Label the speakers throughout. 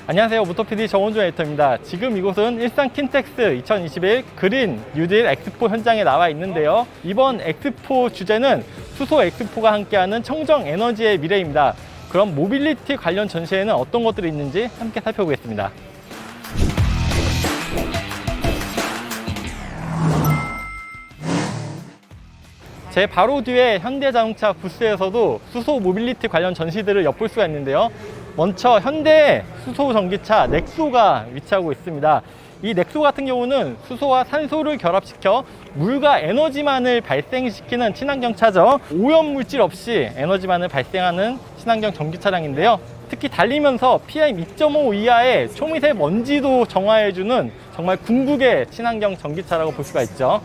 Speaker 1: 안녕하세요, 모토PD 정원준 에디터입니다. 지금 이곳은 일산 킨텍스 2021 그린 뉴딜 엑스포 현장에 나와 있는데요. 이번 엑스포 주제는 수소 엑스포가 함께하는 청정 에너지의 미래입니다. 그럼 모빌리티 관련 전시회는 어떤 것들이 있는지 함께 살펴보겠습니다. 제 바로 뒤에 현대자동차 부스에서도 수소 모빌리티 관련 전시들을 엿볼 수가 있는데요. 먼저 현대의 수소 전기차 넥소가 위치하고 있습니다. 이 넥소 같은 경우는 수소와 산소를 결합시켜 물과 에너지만을 발생시키는 친환경차죠. 오염물질 없이 에너지만을 발생하는 친환경 전기 차량인데요. 특히 달리면서 PM 2.5 이하의 초미세 먼지도 정화해주는 정말 궁극의 친환경 전기차라고 볼 수가 있죠.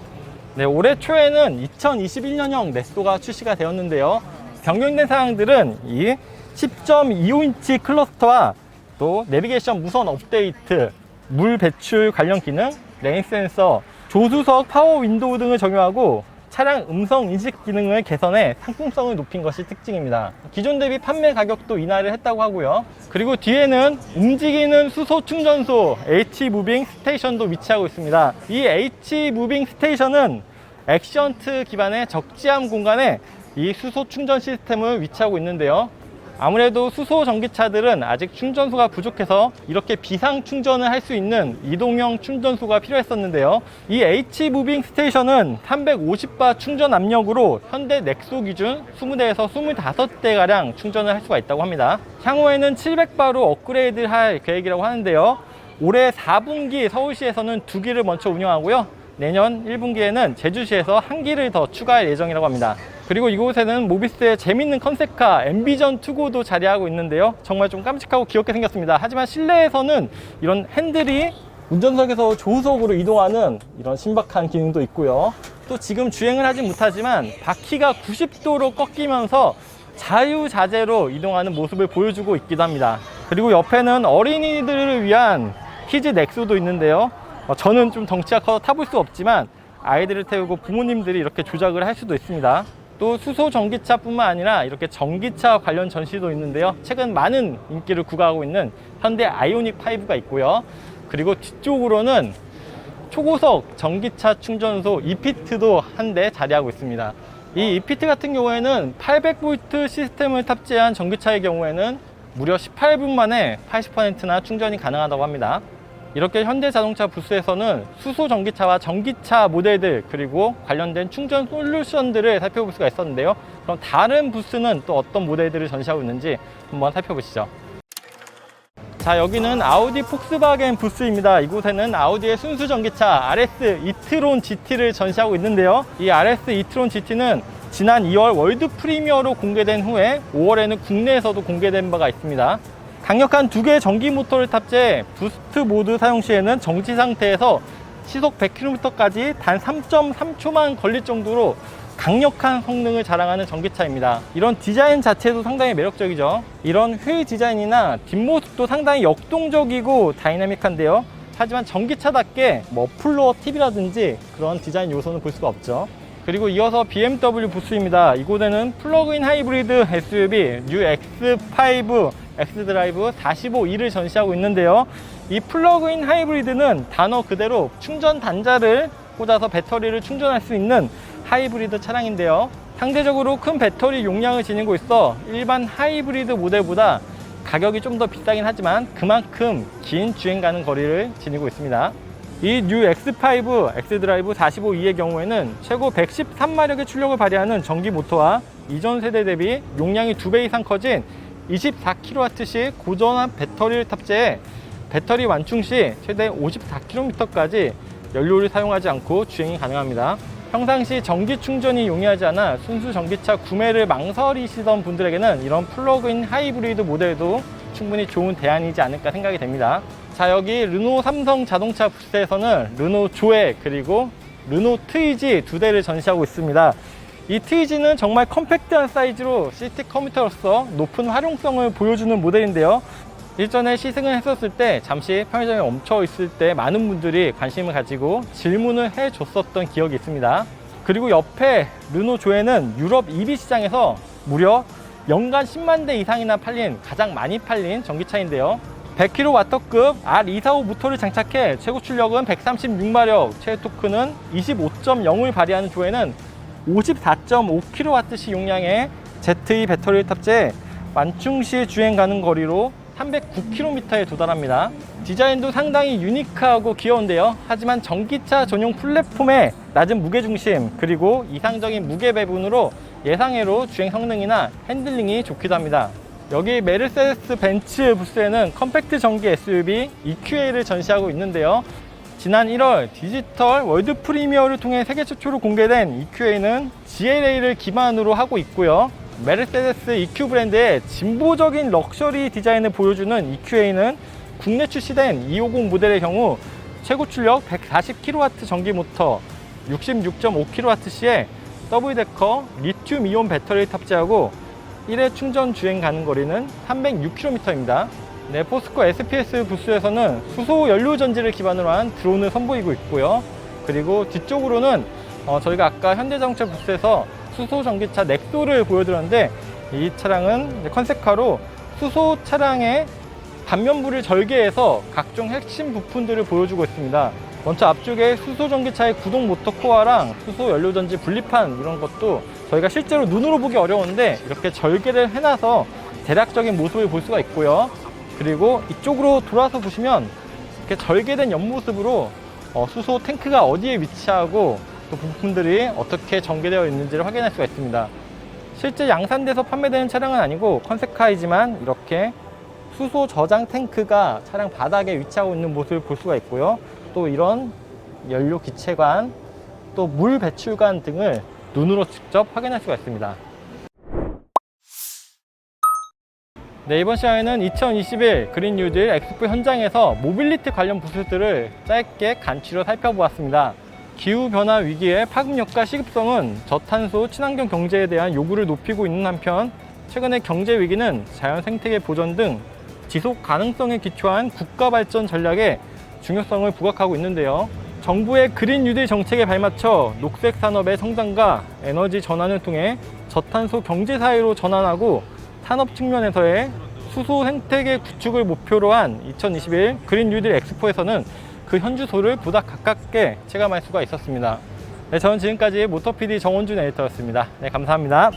Speaker 1: 네, 올해 초에는 2021년형 넥소가 출시가 되었는데요. 변경된 사항들은 이 10.25인치 클러스터와 또 내비게이션 무선 업데이트, 물 배출 관련 기능, 레인 센서, 조수석 파워 윈도우 등을 적용하고 차량 음성 인식 기능을 개선해 상품성을 높인 것이 특징입니다. 기존 대비 판매 가격도 인하를 했다고 하고요. 그리고 뒤에는 움직이는 수소 충전소 H 무빙 스테이션도 위치하고 있습니다. 이 H 무빙 스테이션은 액션트 기반의 적재함 공간에 이 수소 충전 시스템을 위치하고 있는데요. 아무래도 수소 전기차들은 아직 충전소가 부족해서 이렇게 비상 충전을 할 수 있는 이동형 충전소가 필요했었는데요. 이 H 무빙 스테이션은 350바 충전 압력으로 현대 넥소 기준 20대에서 25대가량 충전을 할 수가 있다고 합니다. 향후에는 700바로 업그레이드를 할 계획이라고 하는데요. 올해 4분기 서울시에서는 2기를 먼저 운영하고요. 내년 1분기에는 제주시에서 1기를 더 추가할 예정이라고 합니다. 그리고 이곳에는 모비스의 재밌는 컨셉카 앰비전 투고도 자리하고 있는데요. 정말 좀 깜찍하고 귀엽게 생겼습니다. 하지만 실내에서는 이런 핸들이 운전석에서 조수석으로 이동하는 이런 신박한 기능도 있고요. 또 지금 주행을 하진 못하지만 바퀴가 90도로 꺾이면서 자유자재로 이동하는 모습을 보여주고 있기도 합니다. 그리고 옆에는 어린이들을 위한 키즈 넥소도 있는데요. 저는 좀 덩치가 커서 타볼 수 없지만 아이들을 태우고 부모님들이 이렇게 조작을 할 수도 있습니다. 또 수소 전기차뿐만 아니라 이렇게 전기차 관련 전시도 있는데요. 최근 많은 인기를 구가하고 있는 현대 아이오닉 5가 있고요. 그리고 뒤쪽으로는 초고속 전기차 충전소 이피트도 한 대 자리하고 있습니다. 이 이피트 같은 경우에는 800V 시스템을 탑재한 전기차의 경우에는 무려 18분 만에 80%나 충전이 가능하다고 합니다. 이렇게 현대자동차 부스에서는 수소 전기차와 전기차 모델들 그리고 관련된 충전 솔루션들을 살펴볼 수가 있었는데요. 그럼 다른 부스는 또 어떤 모델들을 전시하고 있는지 한번 살펴보시죠. 자, 여기는 아우디 폭스바겐 부스입니다. 이곳에는 아우디의 순수 전기차 RS e-tron GT를 전시하고 있는데요. 이 RS e-tron GT는 지난 2월 월드 프리미어로 공개된 후에 5월에는 국내에서도 공개된 바가 있습니다. 강력한 2개의 전기 모터를 탑재해 부스트 모드 사용 시에는 정지 상태에서 시속 100km까지 단 3.3초만 걸릴 정도로 강력한 성능을 자랑하는 전기차입니다. 이런 디자인 자체도 상당히 매력적이죠. 이런 휠 디자인이나 뒷모습도 상당히 역동적이고 다이나믹한데요. 하지만 전기차답게 플로어 팁이라든지 그런 디자인 요소는 볼 수가 없죠. 그리고 이어서 BMW 부스입니다. 이곳에는 플러그인 하이브리드 SUV 뉴 X5 X드라이브 45E를 전시하고 있는데요. 이 플러그인 하이브리드는 단어 그대로 충전 단자를 꽂아서 배터리를 충전할 수 있는 하이브리드 차량인데요. 상대적으로 큰 배터리 용량을 지니고 있어 일반 하이브리드 모델보다 가격이 좀 더 비싸긴 하지만 그만큼 긴 주행 가능 거리를 지니고 있습니다. 이 뉴 X5 X드라이브 45E의 경우에는 최고 113마력의 출력을 발휘하는 전기 모터와 이전 세대 대비 용량이 2배 이상 커진 24kW씩 고전한 배터리를 탑재해 배터리 완충 시 최대 54km까지 연료를 사용하지 않고 주행이 가능합니다. 평상시 전기 충전이 용이하지 않아 순수 전기차 구매를 망설이시던 분들에게는 이런 플러그인 하이브리드 모델도 충분히 좋은 대안이지 않을까 생각이 됩니다. 자, 여기 르노 삼성 자동차 부스에서는 르노 조에 그리고 르노 트위지 2대를 전시하고 있습니다. 이 트위지는 정말 컴팩트한 사이즈로 시티 커뮤터로서 높은 활용성을 보여주는 모델인데요. 일전에 시승을 했었을 때 잠시 편의점에 멈춰 있을 때 많은 분들이 관심을 가지고 질문을 해줬었던 기억이 있습니다. 그리고 옆에 르노 조에는 유럽 EV 시장에서 무려 연간 10만 대 이상이나 팔린 가장 많이 팔린 전기차인데요. 100kW급 R245 모터를 장착해 최고 출력은 136마력, 최대 토크는 25.0을 발휘하는 조에는 54.5kWh 용량의 ZE 배터리를 탑재해 만충시 주행 가능 거리로 309km에 도달합니다. 디자인도 상당히 유니크하고 귀여운데요. 하지만 전기차 전용 플랫폼의 낮은 무게중심 그리고 이상적인 무게 배분으로 예상외로 주행 성능이나 핸들링이 좋기도 합니다. 여기 메르세데스 벤츠 부스에는 컴팩트 전기 SUV EQA를 전시하고 있는데요. 지난 1월 디지털 월드 프리미어를 통해 세계 최초로 공개된 EQA는 GLA를 기반으로 하고 있고요. 메르세데스 EQ 브랜드의 진보적인 럭셔리 디자인을 보여주는 EQA는 국내 출시된 250 모델의 경우 최고 출력 140kW 전기 모터, 66.5kWh의 더블데커 리튬 이온 배터리를 탑재하고 1회 충전 주행 가능 거리는 306km입니다. 네, 포스코 SPS 부스에서는 수소 연료 전지를 기반으로 한 드론을 선보이고 있고요. 그리고 뒤쪽으로는 저희가 아까 현대자동차 부스에서 수소 전기차 넥소를 보여드렸는데, 이 차량은 컨셉카로 수소 차량의 단면부를 절개해서 각종 핵심 부품들을 보여주고 있습니다. 먼저 앞쪽에 수소 전기차의 구동 모터 코어랑 수소 연료 전지 분리판, 이런 것도 저희가 실제로 눈으로 보기 어려운데 이렇게 절개를 해놔서 대략적인 모습을 볼 수가 있고요. 그리고 이쪽으로 돌아서 보시면 이렇게 절개된 옆모습으로 수소 탱크가 어디에 위치하고 또 부품들이 어떻게 전개되어 있는지를 확인할 수가 있습니다. 실제 양산돼서 판매되는 차량은 아니고 컨셉카이지만 이렇게 수소 저장 탱크가 차량 바닥에 위치하고 있는 모습을 볼 수가 있고요. 또 이런 연료 기체관, 또 물 배출관 등을 눈으로 직접 확인할 수가 있습니다. 네, 이번 시간에는 2021 그린 뉴딜 엑스포 현장에서 모빌리티 관련 부스들을 짧게 간추려 살펴보았습니다. 기후변화 위기의 파급력과 시급성은 저탄소 친환경 경제에 대한 요구를 높이고 있는 한편, 최근의 경제 위기는 자연 생태계 보전 등 지속 가능성에 기초한 국가 발전 전략에 중요성을 부각하고 있는데요. 정부의 그린 뉴딜 정책에 발맞춰 녹색 산업의 성장과 에너지 전환을 통해 저탄소 경제 사회로 전환하고, 산업 측면에서의 수소 생태계 구축을 목표로 한 2021 그린 뉴딜 엑스포에서는 그 현주소를 보다 가깝게 체감할 수가 있었습니다. 네, 저는 지금까지 모터PD 정원준 에디터였습니다. 네, 감사합니다.